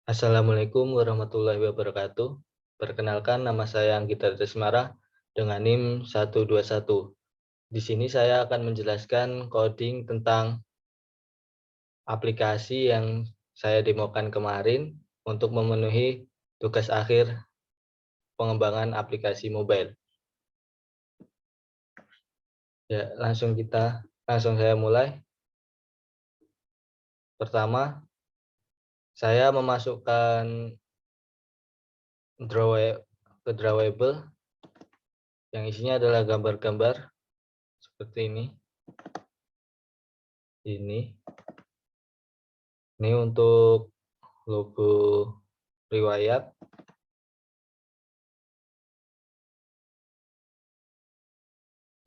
Assalamualaikum warahmatullahi wabarakatuh. Perkenalkan, nama saya Anggita Desmara dengan NIM 121. Di sini saya akan menjelaskan coding tentang aplikasi yang saya demokan kemarin untuk memenuhi tugas akhir pengembangan aplikasi mobile. Ya, langsung saya mulai. Pertama, saya memasukkan drawable yang isinya adalah gambar-gambar seperti ini. Ini untuk logo riwayat.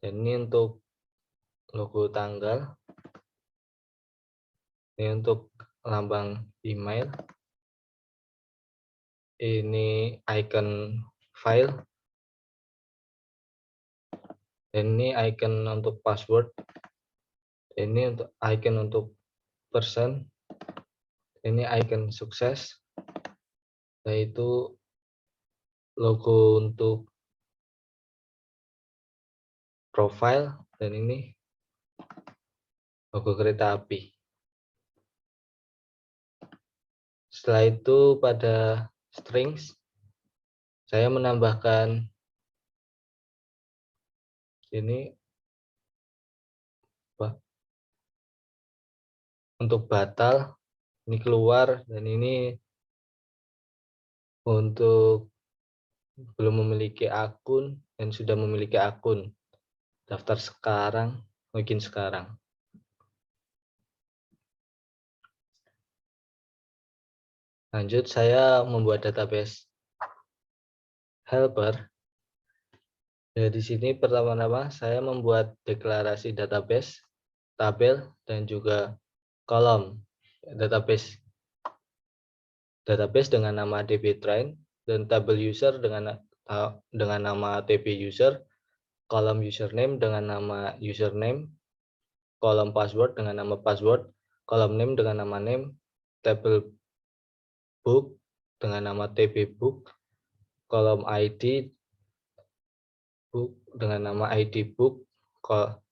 Dan ini untuk logo tanggal. Ini untuk lambang email. Ini icon file. Dan ini icon untuk password. Ini untuk icon untuk person. Ini icon sukses. Yaitu logo untuk profile. Dan ini logo kereta api. Setelah itu pada strings saya menambahkan ini untuk batal, ini keluar, dan ini untuk belum memiliki akun dan sudah memiliki akun. Daftar sekarang, login sekarang. Lanjut, saya membuat database helper. Ya, di sini pertama-tama saya membuat deklarasi database, tabel, dan juga kolom database dengan nama dbtrain, dan tabel user dengan nama tb user, kolom username dengan nama username, kolom password dengan nama password, kolom name dengan nama name, tabel book dengan nama tb book, kolom id book dengan nama id book, kolom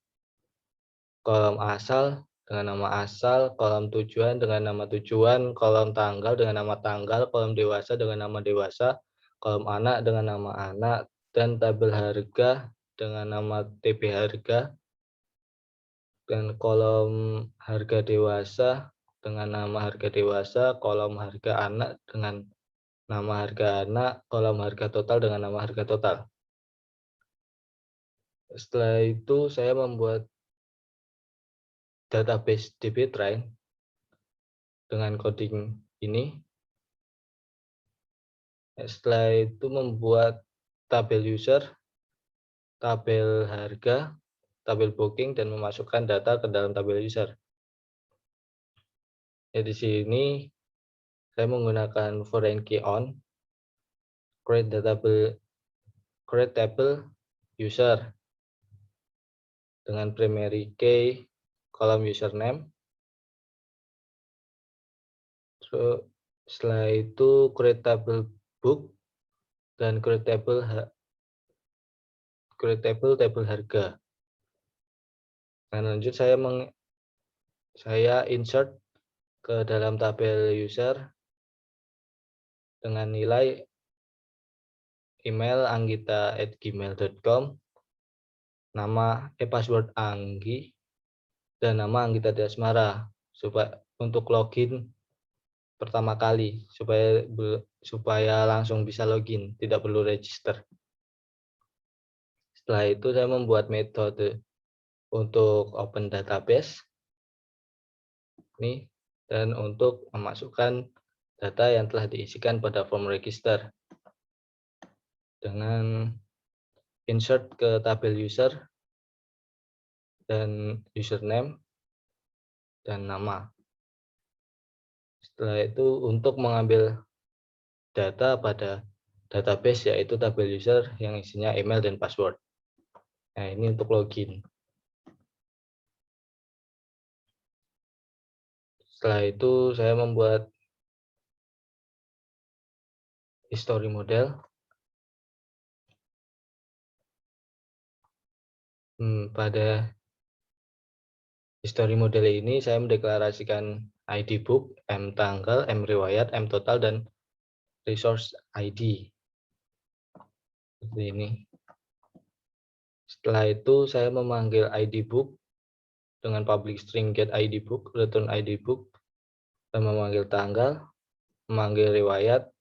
asal dengan nama asal, kolom tujuan dengan nama tujuan, kolom tanggal dengan nama tanggal, kolom dewasa dengan nama dewasa, kolom anak dengan nama anak, dan tabel harga dengan nama tb harga, dan kolom harga dewasa dengan nama harga dewasa, kolom harga anak dengan nama harga anak, kolom harga total dengan nama harga total. Setelah itu saya membuat database dbtrain dengan coding ini. Setelah itu membuat tabel user, tabel harga, tabel booking, dan memasukkan data ke dalam tabel user. Ya, di sini saya menggunakan foreign key on, create table user dengan primary key, kolom username. Terus setelah itu create table book dan create table harga. Nah, lanjut saya insert ke dalam tabel user dengan nilai email anggita@gmail.com, nama password Anggi, dan nama Anggita Desmara untuk login pertama kali supaya langsung bisa login, tidak perlu register. Setelah itu saya membuat metode untuk open database dan untuk memasukkan data yang telah diisikan pada form register dengan insert ke tabel user dan username dan nama. Setelah itu untuk mengambil data pada database yaitu tabel user yang isinya email dan password. Nah, ini untuk login. Setelah itu saya membuat history model. Pada history model ini saya mendeklarasikan ID book, M tanggal, M riwayat, M total, dan resource ID. Seperti ini. Setelah itu saya memanggil ID book dengan public string get ID book, return ID book, dan memanggil tanggal, memanggil riwayat,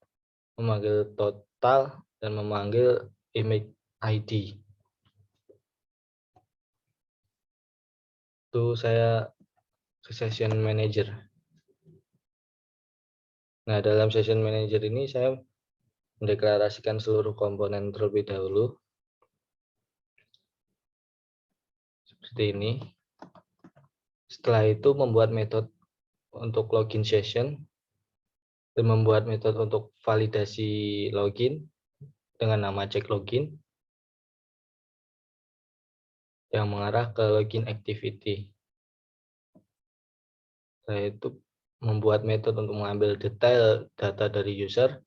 memanggil total, dan memanggil image ID. Itu saya ke session manager. Nah, dalam session manager ini saya mendeklarasikan seluruh komponen terlebih dahulu. Seperti ini. Setelah itu membuat metode untuk login session dan membuat metode untuk validasi login dengan nama check login yang mengarah ke login activity. Setelah itu membuat metode untuk mengambil detail data dari user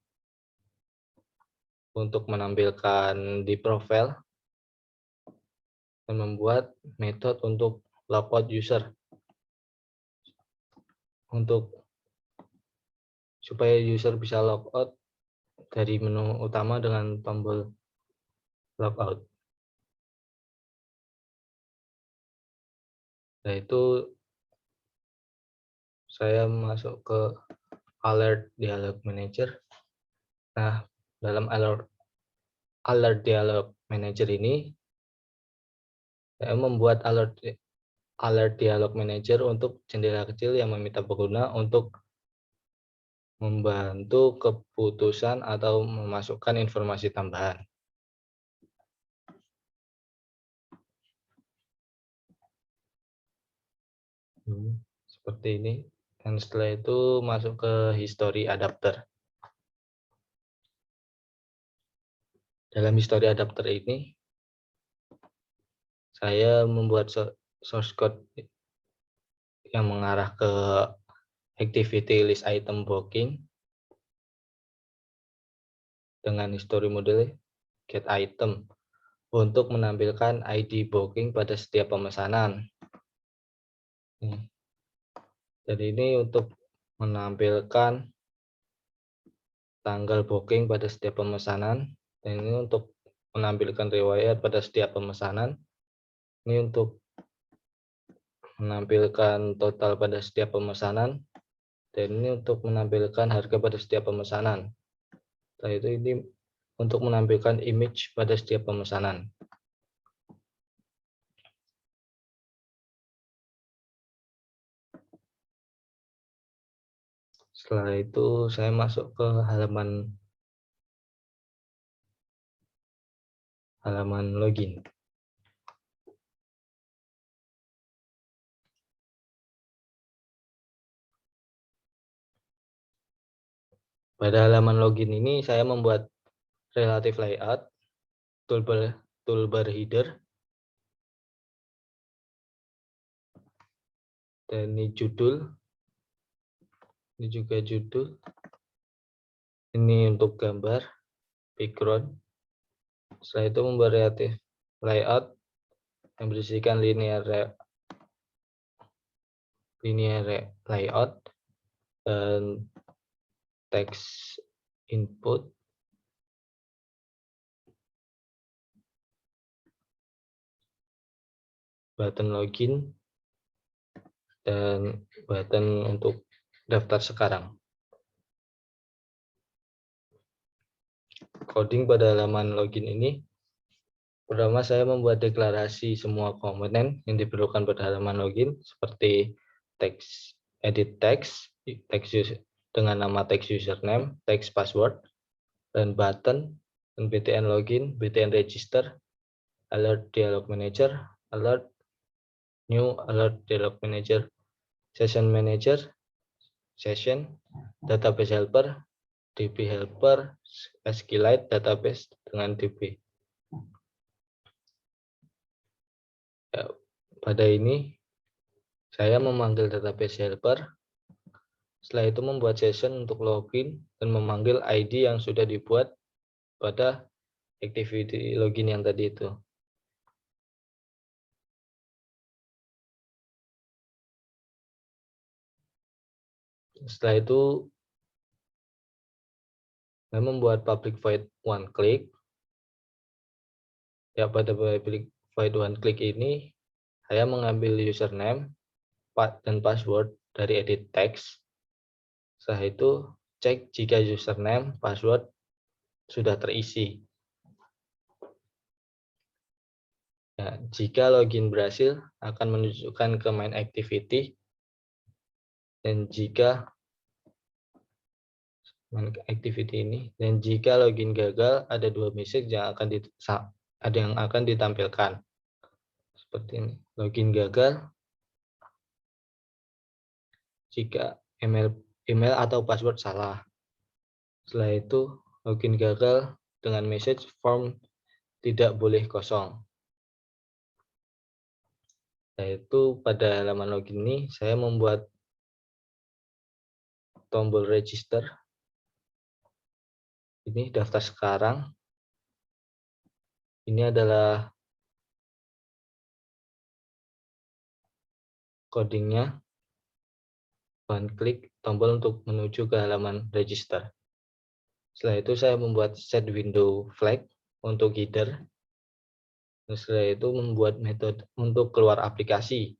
untuk menampilkan di profile dan membuat metode untuk logout user supaya user bisa logout dari menu utama dengan tombol logout. Nah, itu saya masuk ke alert dialog manager. Nah, dalam alert dialog manager ini saya membuat alert dialog manager untuk jendela kecil yang meminta pengguna untuk membantu keputusan atau memasukkan informasi tambahan. Seperti ini. Dan setelah itu masuk ke history adapter. Dalam history adapter ini, saya membuat source code yang mengarah ke activity list item booking dengan history model get item untuk menampilkan ID booking pada setiap pemesanan. Jadi ini untuk menampilkan tanggal booking pada setiap pemesanan, dan ini untuk menampilkan riwayat pada setiap pemesanan, ini untuk menampilkan total pada setiap pemesanan, dan ini untuk menampilkan harga pada setiap pemesanan. Setelah itu ini untuk menampilkan image pada setiap pemesanan. Setelah itu saya masuk ke halaman login. Pada halaman login ini saya membuat relative layout, toolbar header, dan ini judul, ini juga judul, ini untuk gambar, background. Setelah itu membuat relative layout yang berisikan linear layout dan text input, button login, dan button untuk daftar sekarang. Coding pada halaman login ini, pertama saya membuat deklarasi semua komponen yang diperlukan pada halaman login seperti text, edit text user, dengan nama text username, text password, dan button, dan btn login, btn register, alert dialog manager, alert, new alert dialog manager, session manager, session, database helper, db helper, SQLite database dengan db. Ya, pada ini saya memanggil database helper Setelah itu membuat session untuk login dan memanggil ID yang sudah dibuat pada activity login yang tadi itu. Setelah itu saya membuat public void one click. Ya, pada public void one click ini saya mengambil username dan password dari edit text. Setelah itu cek jika username password sudah terisi. Ya, jika login berhasil akan menunjukkan ke main activity, dan jika login gagal ada dua message yang akan ditampilkan seperti ini. Login gagal jika email atau password salah. Setelah itu login gagal dengan message form tidak boleh kosong. Yaitu pada halaman login ini saya membuat tombol register. Ini daftar sekarang. Ini adalah codingnya. One klik tombol untuk menuju ke halaman register. Setelah itu saya membuat set window flag untuk header. Setelah itu membuat metode untuk keluar aplikasi.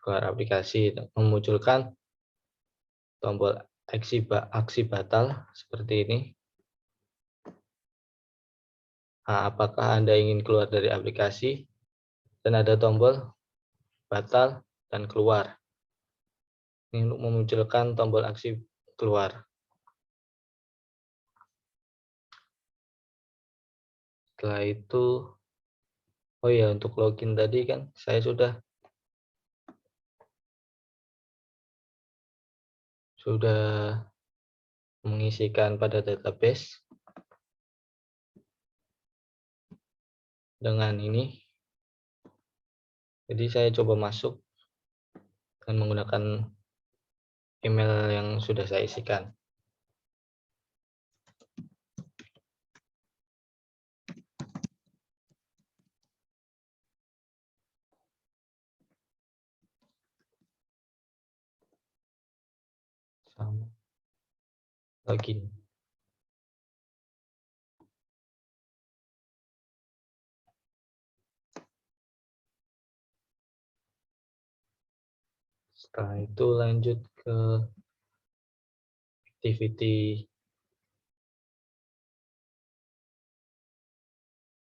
Keluar aplikasi memunculkan tombol aksi batal seperti ini. Nah, apakah Anda ingin keluar dari aplikasi? Dan ada tombol batal dan keluar. Ini untuk memunculkan tombol aksi keluar. Setelah itu, oh ya, untuk login tadi kan saya sudah mengisikan pada database dengan ini. Jadi saya coba masuk dan menggunakan email yang sudah saya isikan. Sama login. Setelah itu lanjut ke activity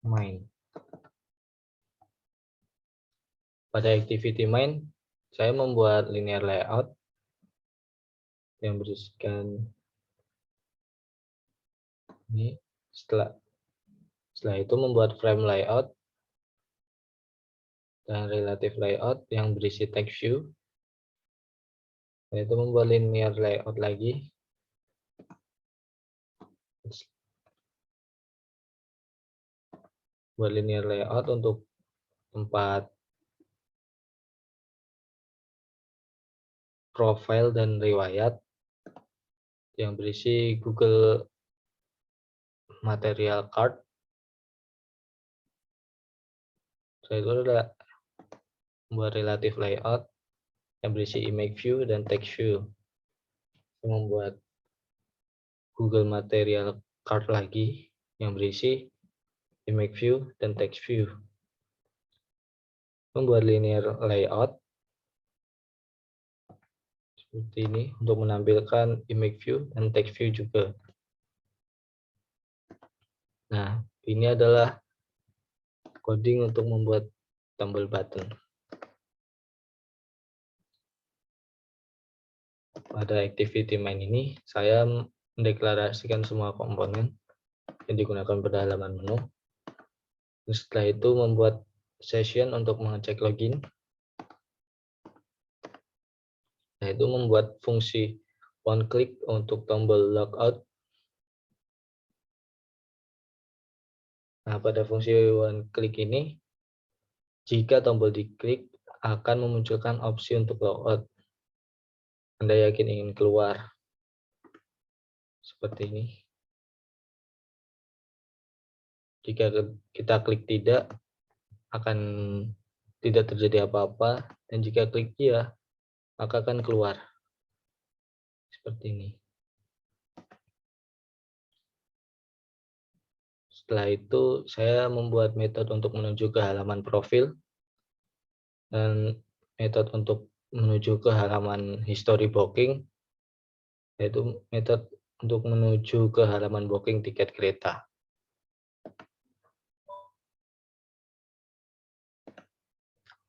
main. Pada activity main, saya membuat linear layout yang berisikan ini. Setelah itu membuat frame layout dan relative layout yang berisi text view. Setelah itu membuat linear layout lagi. Buat linear layout untuk tempat profile dan riwayat yang berisi Google Material Card. Saya itu adalah membuat relative layout yang berisi image view dan text view. Saya membuat Google Material Card lagi yang berisi image view dan text view. Membuat linear layout seperti ini untuk menampilkan image view dan text view juga. Nah, ini adalah coding untuk membuat tombol button. Pada activity main ini, saya mendeklarasikan semua komponen yang digunakan pada halaman menu. Setelah itu membuat session untuk mengecek login. Nah, itu membuat fungsi one click untuk tombol logout. Nah, pada fungsi one click ini Jika tombol diklik, akan memunculkan opsi untuk logout. Anda yakin ingin keluar? Seperti ini. Jika kita klik tidak, akan tidak terjadi apa-apa. Dan jika klik iya, maka akan keluar. Seperti ini. Setelah itu, saya membuat metode untuk menuju ke halaman profil dan metode untuk menuju ke halaman history booking, yaitu metode untuk menuju ke halaman booking tiket kereta.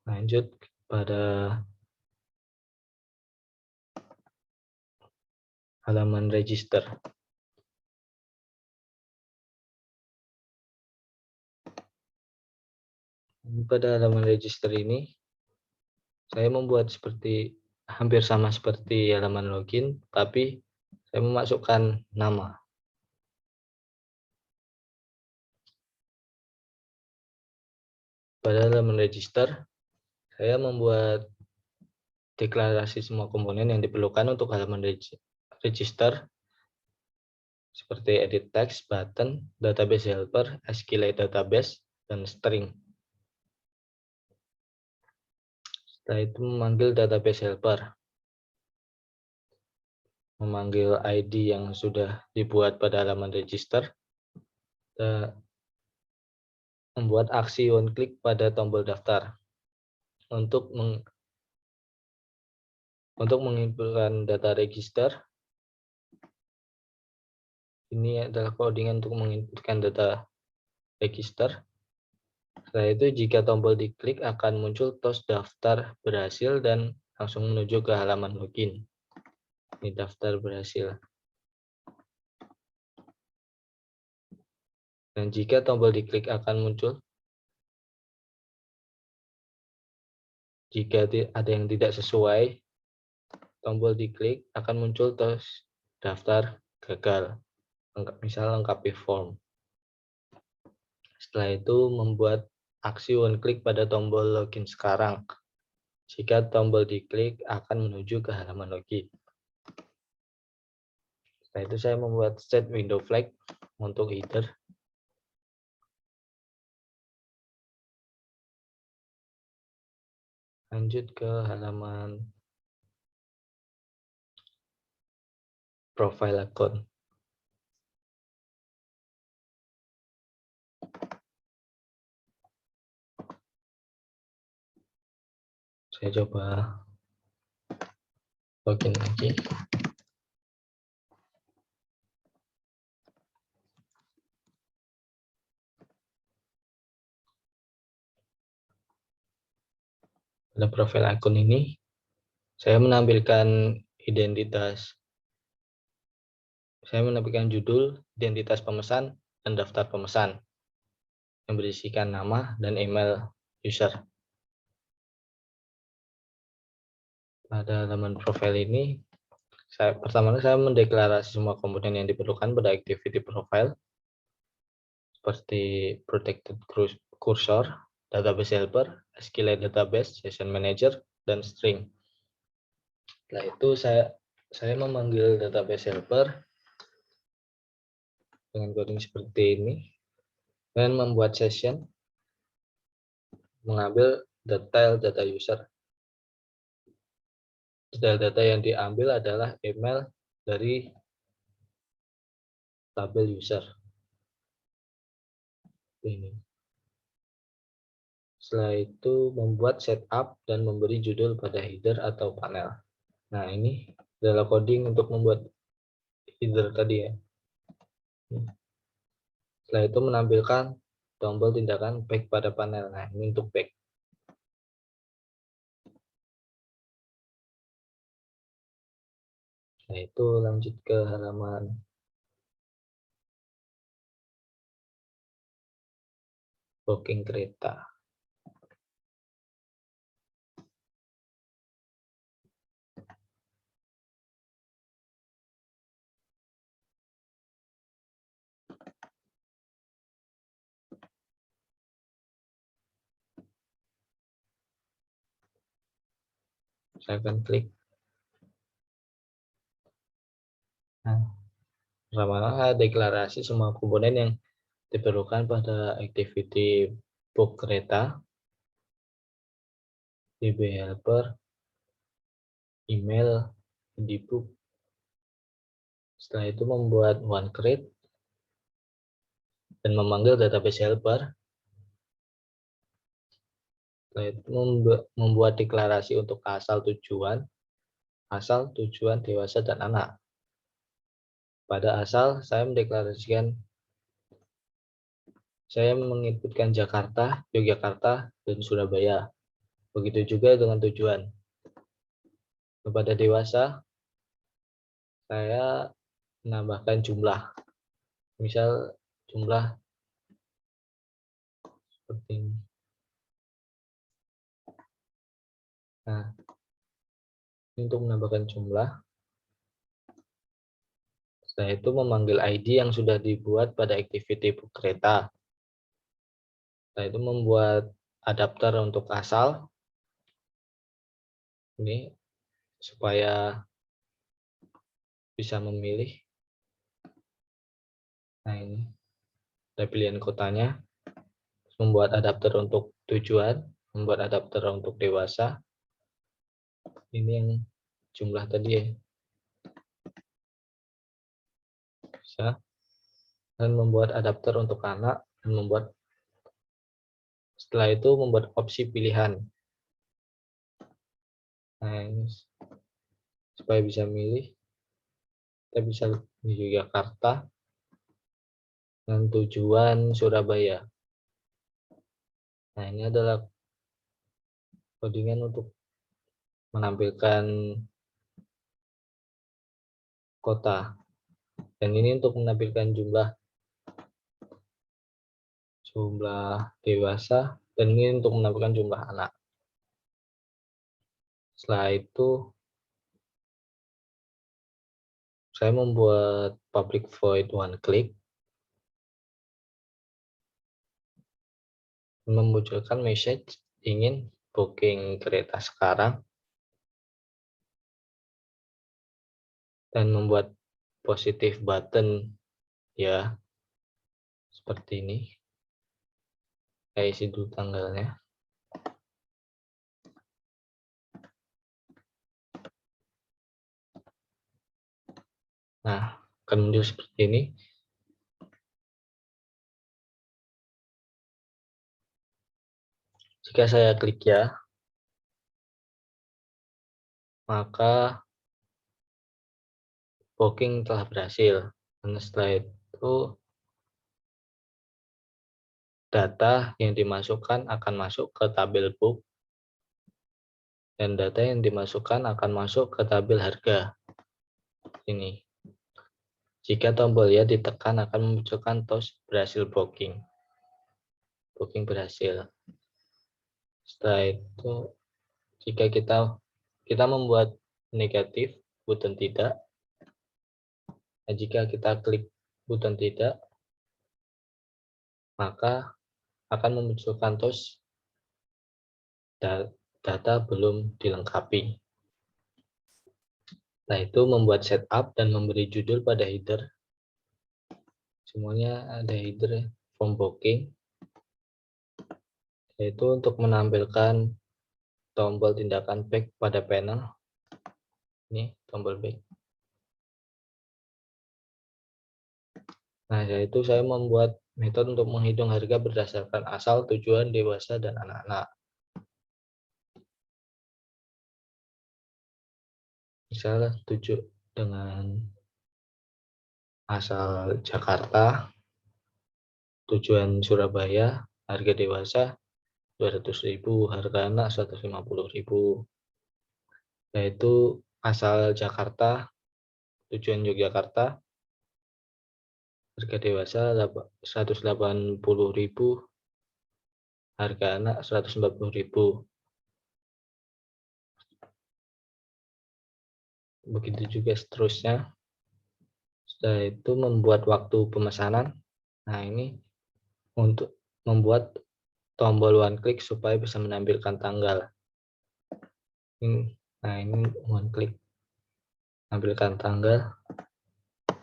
Lanjut pada halaman register. Pada halaman register ini, saya membuat hampir sama seperti halaman login, tapi saya memasukkan nama. Pada halaman register, saya membuat deklarasi semua komponen yang diperlukan untuk halaman register, seperti edit text, button, database helper, SQLite database, dan string. Setelah itu memanggil database helper, memanggil ID yang sudah dibuat pada halaman register, dan membuat aksi one click pada tombol daftar untuk menginputkan data register. Ini adalah codingan untuk menginputkan data register. Setelah itu, jika tombol diklik, akan muncul tos daftar berhasil dan langsung menuju ke halaman login. Ini daftar berhasil. Dan jika tombol diklik akan muncul, jika ada yang tidak sesuai, tombol diklik akan muncul tos daftar gagal. Misal lengkapi form. Setelah itu membuat aksi one click pada tombol login sekarang. Jika tombol diklik akan menuju ke halaman login. Setelah itu saya membuat set window flag untuk header. Lanjut ke halaman profile account. Saya coba login lagi. Pada profil akun ini, saya menampilkan judul, identitas pemesan, dan daftar pemesan yang berisikan nama dan email user. Pada halaman profil ini, pertama saya mendeklarasi semua komponen yang diperlukan pada activity profile, seperti protected cursor, database helper, SQLite database, session manager, dan string. Setelah itu saya memanggil database helper dengan coding seperti ini dan membuat session, mengambil detail data user. Data yang diambil adalah email dari tabel user. Ini. Setelah itu membuat setup dan memberi judul pada header atau panel. Nah, ini adalah coding untuk membuat header tadi ya. Setelah itu menampilkan tombol tindakan back pada panel. Nah, ini untuk back. Nah, itu lanjut ke halaman booking kereta. Saya akan klik. Nah, pertama deklarasi semua komponen yang diperlukan pada activity book kereta, DB helper, email, book. Setelah itu membuat one create dan memanggil database helper. Setelah itu membuat deklarasi untuk asal, tujuan, dewasa, dan anak. Pada asal, saya menginputkan Jakarta, Yogyakarta, dan Surabaya. Begitu juga dengan tujuan. Kepada dewasa, saya menambahkan jumlah. Misal jumlah seperti ini. Nah, untuk menambahkan jumlah, setelah itu memanggil ID yang sudah dibuat pada activity book kereta. Setelah itu membuat adapter untuk asal. Ini supaya bisa memilih. Nah, ini ada pilihan kotanya. Membuat adapter untuk tujuan, membuat adapter untuk dewasa. Ini yang jumlah tadi ya. Bisa. Dan membuat adapter untuk anak, dan setelah itu membuat opsi pilihan. Nah, ini supaya bisa milih, kita bisa di Yogyakarta dan tujuan Surabaya. Nah, ini adalah codingan untuk menampilkan kota. Dan ini untuk menampilkan jumlah dewasa, dan ini untuk menampilkan jumlah anak. Setelah itu, saya membuat public void one click, memunculkan message ingin booking kereta sekarang, dan membuat positif button ya, seperti ini. Saya isi dulu tanggalnya. Nah, akan muncul seperti ini. Jika saya klik ya, maka booking telah berhasil. Dan setelah itu, data yang dimasukkan akan masuk ke tabel book, dan data yang dimasukkan akan masuk ke tabel harga. Ini. Jika tombol ya ditekan akan memunculkan tos berhasil booking. Booking berhasil. Setelah itu, jika kita membuat negatif, button tidak. Nah, jika kita klik button tidak, maka akan memunculkan tos data belum dilengkapi. Nah, itu membuat setup dan memberi judul pada header. Semuanya ada header form booking, yaitu untuk menampilkan tombol tindakan back pada panel. Ini tombol back. Nah, yaitu saya membuat metode untuk menghitung harga berdasarkan asal, tujuan, dewasa, dan anak-anak. Misalnya dengan asal Jakarta, tujuan Surabaya, harga dewasa 200.000, harga anak 150.000. Yaitu asal Jakarta, tujuan Yogyakarta, harga dewasa 180.000, harga anak 140.000. Begitu juga seterusnya. Setelah itu membuat waktu pemesanan. Nah, ini untuk membuat tombol one click supaya bisa menampilkan tanggal. Ini Nah, ini one klik, ambilkan tanggal.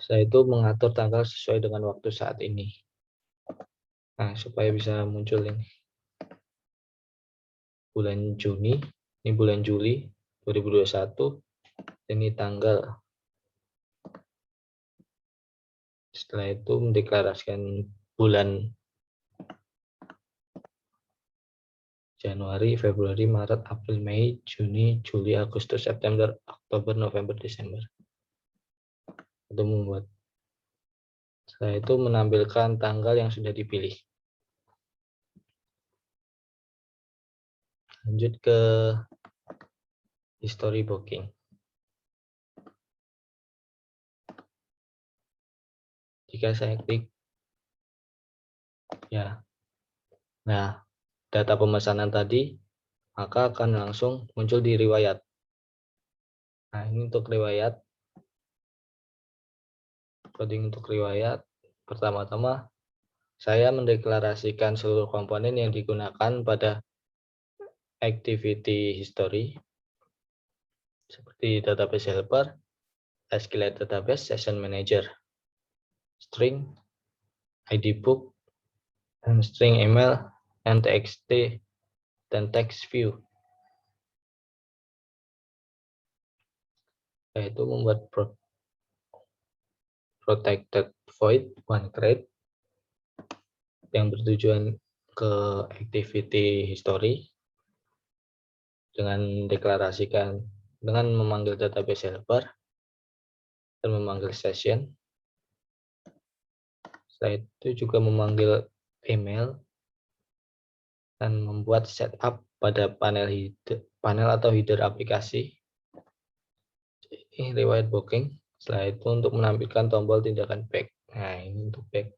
Saya itu mengatur tanggal sesuai dengan waktu saat ini. Nah, supaya bisa muncul ini. Bulan Juni, ini bulan Juli 2021, ini tanggal. Setelah itu mendeklarasikan bulan Januari, Februari, Maret, April, Mei, Juni, Juli, Agustus, September, Oktober, November, Desember. Untuk membuat. Setelah itu menampilkan tanggal yang sudah dipilih. Lanjut ke history booking. Jika saya klik, ya, nah data pemesanan tadi, maka akan langsung muncul di riwayat. Nah, ini untuk riwayat, coding untuk riwayat. Pertama-tama, saya mendeklarasikan seluruh komponen yang digunakan pada activity history, seperti database helper, SQLite database, session manager, string, ID book, dan string email, and txt, dan text view. Yaitu membuat protected void one crate yang bertujuan ke activity history dengan deklarasikan dengan memanggil database helper dan memanggil session. Setelah itu juga memanggil email dan membuat setup pada panel atau header aplikasi. Ini riwayat booking. Setelah itu untuk menampilkan tombol tindakan back. Nah, ini untuk back.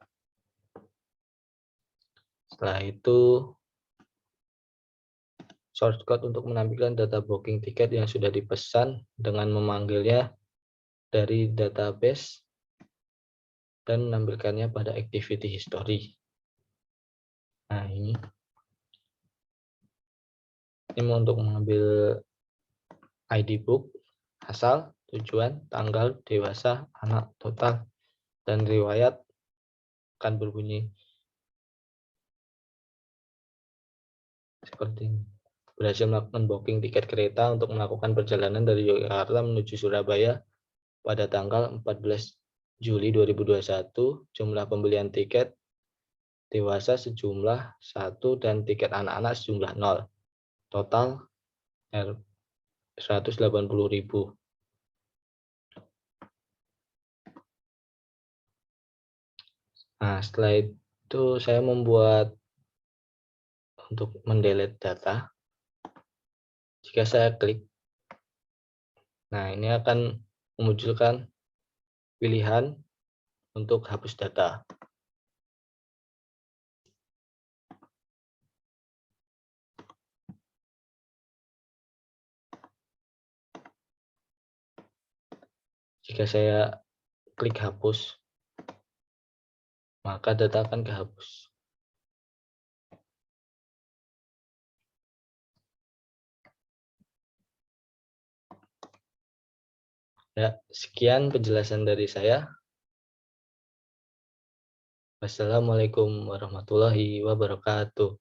Setelah itu shortcut untuk menampilkan data booking tiket yang sudah dipesan dengan memanggilnya dari database dan menampilkannya pada activity history. Nah, ini untuk mengambil ID book, asal, tujuan, tanggal, dewasa, anak, total, dan riwayat akan berbunyi seperti ini. Berhasil melakukan booking tiket kereta untuk melakukan perjalanan dari Yogyakarta menuju Surabaya pada tanggal 14 Juli 2021. Jumlah pembelian tiket dewasa sejumlah 1 dan tiket anak-anak sejumlah 0. Total 180.000. Nah, setelah itu saya membuat untuk mendelete data. Jika saya klik, nah ini akan memunculkan pilihan untuk hapus data. Jika saya klik hapus, maka data akan kehapus. Ya, sekian penjelasan dari saya. Wassalamualaikum warahmatullahi wabarakatuh.